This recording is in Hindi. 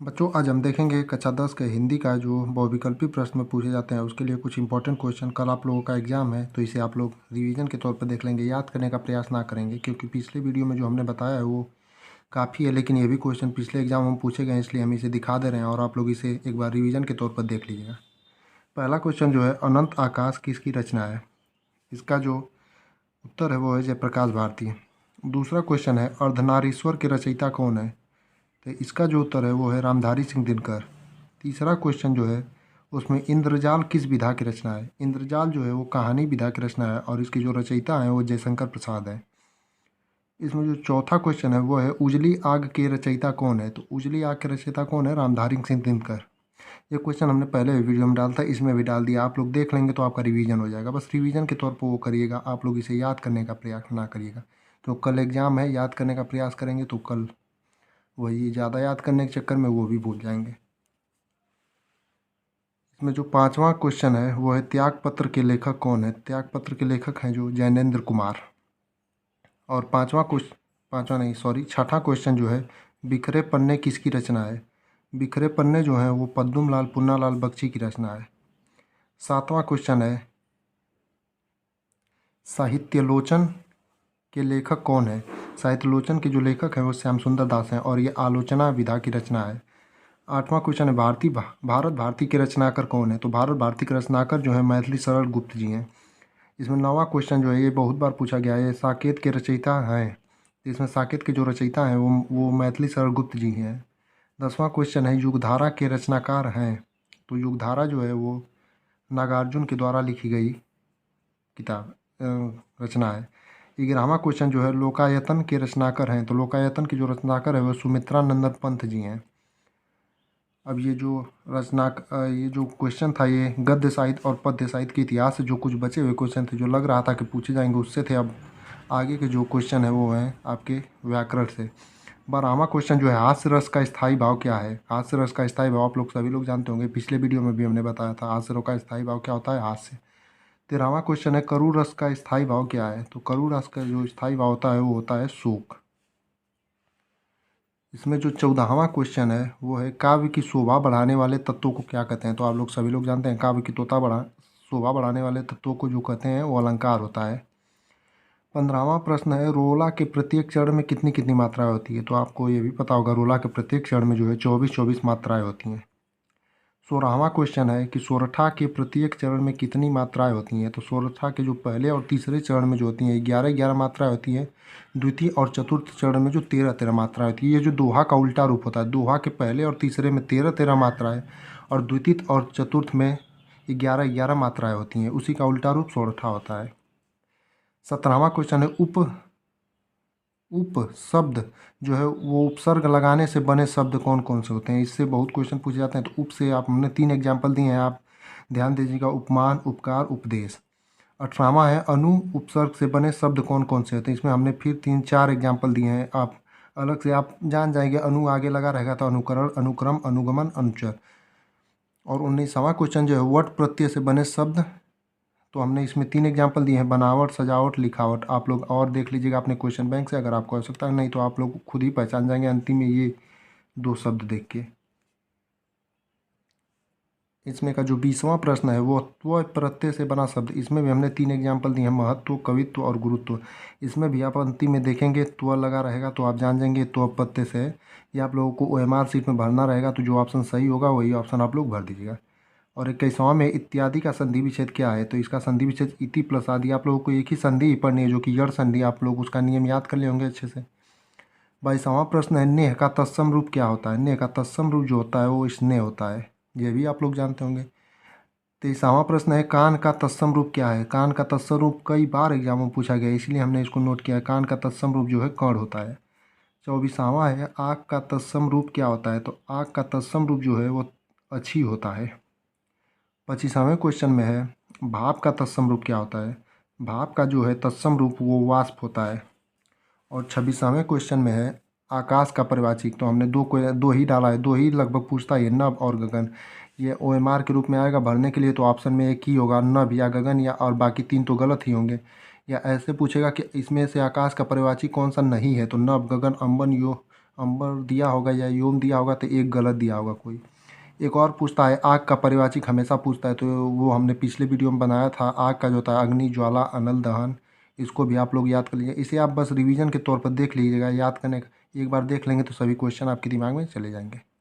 बच्चों आज हम देखेंगे कक्षा 10 के हिंदी का जो बहुविकल्पी प्रश्न में पूछे जाते हैं उसके लिए कुछ इंपॉर्टेंट क्वेश्चन। कल आप लोगों का एग्जाम है तो इसे आप लोग रिवीजन के तौर पर देख लेंगे, याद करने का प्रयास ना करेंगे क्योंकि पिछले वीडियो में जो हमने बताया है वो काफ़ी है, लेकिन ये भी क्वेश्चन पिछले एग्जाम में पूछे गए इसलिए हम इसे दिखा दे रहे हैं और आप लोग इसे एक बार रिविज़न के तौर पर देख लीजिएगा। पहला क्वेश्चन जो है, अनंत आकाश किसकी रचना है? इसका जो उत्तर है वो है जयप्रकाश भारती। दूसरा क्वेश्चन है, अर्धनारीश्वर के रचयिता कौन है? तो इसका जो उत्तर है वो है रामधारी सिंह दिनकर। तीसरा क्वेश्चन जो है उसमें इंद्रजाल किस विधा की रचना है? इंद्रजाल जो है वो कहानी विधा की रचना है और इसके जो रचयिता हैं वो जयशंकर प्रसाद है। इसमें जो चौथा क्वेश्चन है वो है उजली आग के रचयिता कौन है? तो उजली आग के रचयिता कौन है? रामधारी सिंह दिनकर। ये क्वेश्चन हमने पहले वीडियो में डाला था, इसमें भी डाल दिया, आप लोग देख लेंगे तो आपका रिवीजन हो जाएगा। बस रिवीजन के तौर पर वो करिएगा, आप लोग इसे याद करने का प्रयास ना करिएगा। तो कल एग्जाम है, याद करने का प्रयास करेंगे तो कल वही ज़्यादा याद करने के चक्कर में वो भी भूल जाएंगे। इसमें जो पांचवा क्वेश्चन है वो है त्यागपत्र के लेखक कौन है? त्यागपत्र के लेखक हैं जो जैनेन्द्र कुमार। और छठा क्वेश्चन जो है, बिखरे पन्ने किसकी रचना है? बिखरे पन्ने जो हैं वो पद्मलाल पुन्नालाल बख्शी की रचना है। सातवां क्वेश्चन है, साहित्यालोचन के लेखक कौन है? साहित्यालोचन के जो लेखक हैं वो श्याम सुंदर दास हैं और ये आलोचना विधा की रचना है। आठवां क्वेश्चन है, भारत भारती के रचनाकर कौन है? तो भारत भारती के रचनाकर जो है मैथिली सरल गुप्त जी हैं। इसमें नौवां क्वेश्चन जो है ये बहुत बार पूछा गया है, साकेत के रचयिता हैं। तो इसमें साकेत के जो रचयिता हैं वो मैथिली सरल गुप्त जी हैं। 10वां क्वेश्चन है, युगधारा के रचनाकार हैं? तो युगधारा जो है वो नागार्जुन के द्वारा लिखी गई किताब रचना है। 11वां क्वेश्चन जो है, लोकायतन के रचनाकर हैं? तो लोकायतन के जो रचनाकर है वो सुमित्रा नंदन पंत जी हैं। अब ये जो क्वेश्चन था ये गद्य साहित्य और पद्य साहित्य के इतिहास से जो कुछ बचे हुए क्वेश्चन थे जो लग रहा था कि पूछे जाएंगे उससे थे। अब आगे के जो क्वेश्चन है वो हैं आपके व्याकरण से। 12वां क्वेश्चन जो है, हास्य रस का स्थायी भाव क्या है? हास्य रस का स्थायी भाव आप लोग सभी लोग जानते होंगे, पिछले वीडियो में भी हमने बताया था हास्य रस का स्थायी भाव क्या होता है, हास्य। 13वां क्वेश्चन है, करुण रस का स्थायी भाव क्या है? तो करुण रस का जो स्थायी भाव होता है वो होता है शोक। इसमें जो 14वां क्वेश्चन है वो है, काव्य की शोभा बढ़ाने वाले तत्वों को क्या कहते हैं? तो आप लोग सभी लोग जानते हैं काव्य की शोभा बढ़ाने वाले तत्वों को जो कहते हैं वो अलंकार होता है। 15वां प्रश्न है, रोला के प्रत्येक चरण में कितनी कितनी मात्राएं होती है? तो आपको ये भी पता होगा रोला के प्रत्येक चरण में जो है 24 मात्राएं होती हैं। 16वां क्वेश्चन है कि सोरठा के प्रत्येक चरण में कितनी मात्राएं होती हैं? तो सोरठा के जो पहले और तीसरे चरण में जो होती हैं 11 मात्राएं होती हैं। द्वितीय और चतुर्थ चरण में जो 13 मात्राएं होती है। ये जो दोहा का उल्टा रूप होता है, दोहा के पहले और तीसरे में 13 मात्राएं और द्वितीय और चतुर्थ में 11 मात्राएं होती हैं, उसी का उल्टा रूप सोरठा होता है। 17वां क्वेश्चन है, उप शब्द जो है वो उपसर्ग लगाने से बने शब्द कौन कौन से होते हैं? इससे बहुत क्वेश्चन पूछे जाते हैं। तो उप से आप हमने 3 एग्जाम्पल दिए हैं, आप ध्यान दीजिएगा, उपमान, उपकार, उपदेश। 18वां है, अनु उपसर्ग से बने शब्द कौन कौन से होते हैं? इसमें हमने फिर 3-4 एग्जाम्पल दिए हैं, आप अलग से आप जान जाएंगे। अनु आगे लगा रहेगा तो अनुकरण, अनुक्रम, अनुगमन, अनुचर। और 19वां क्वेश्चन जो है, वट प्रत्यय से बने शब्द, तो हमने इसमें 3 एग्जाम्पल दिए हैं, बनावट, सजावट, लिखावट। आप लोग और देख लीजिएगा अपने क्वेश्चन बैंक से, अगर आपको आवश्यकता है, नहीं तो आप लोग खुद ही पहचान जाएंगे अंतिम में ये 2 शब्द देख के। इसमें का जो 20वां प्रश्न है वो त्व प्रत्यय से बना शब्द, इसमें भी हमने 3 एग्जाम्पल दिए हैं, महत्व, कवित्व और गुरुत्व। इसमें भी आप अंतिम में देखेंगे त्व लगा रहेगा तो आप जान जाएंगे त्व प्रत्यय से है। ये आप लोगों को OMR शीट में भरना रहेगा, तो जो ऑप्शन सही होगा वही ऑप्शन आप लोग भर दीजिएगा। और 21वां में इत्यादि का संधि विच्छेद क्या है? तो इसका संधि विच्छेद इति प्लस आदि। आप लोगों को एक ही संधि ही पढ़नी है जो कि यड़ संधि, आप लोग उसका नियम याद कर लिए होंगे अच्छे से। 22वां प्रश्न है, नेह का तत्सम रूप क्या होता है? नेह का तत्सम रूप जो होता है वो स्नेह होता है, ये भी आप लोग जानते होंगे। 23वां प्रश्न है, कान का तत्सम रूप क्या है? कान का तत्सम रूप कई बार एग्जाम में पूछा गया है इसलिए हमने इसको नोट किया है, कान का तत्सम रूप जो है कर्ण होता है। 24वां है, आँख का तत्सम रूप क्या होता है? तो आँख का तत्सम रूप जो है वो अच्छी होता है। 25वां क्वेश्चन में है, भाप का तत्सम रूप क्या होता है? भाप का जो है तत्सम रूप वो वाष्प होता है। और 26वां क्वेश्चन में है, आकाश का परिवाचक, तो हमने दो ही डाला है, दो ही लगभग पूछता है, नभ और गगन। ये OMR के रूप में आएगा भरने के लिए, तो ऑप्शन में एक ही होगा, नभ या गगन, या और बाकी 3 तो गलत ही होंगे। या ऐसे पूछेगा कि इसमें से आकाश का परिवाची कौन सा नहीं है? तो नभ, गगन, अम्बन, अंबर दिया होगा या योम दिया होगा, तो एक गलत दिया होगा कोई। एक और पूछता है आग का परिवाचिक हमेशा पूछता है, तो वो हमने पिछले वीडियो में बनाया था। आग का जो होता है अग्नि, ज्वाला, अनल, दहन। इसको भी आप लोग याद कर लीजिए। इसे आप बस रिवीजन के तौर पर देख लीजिएगा, याद करने का एक बार देख लेंगे तो सभी क्वेश्चन आपके दिमाग में चले जाएंगे।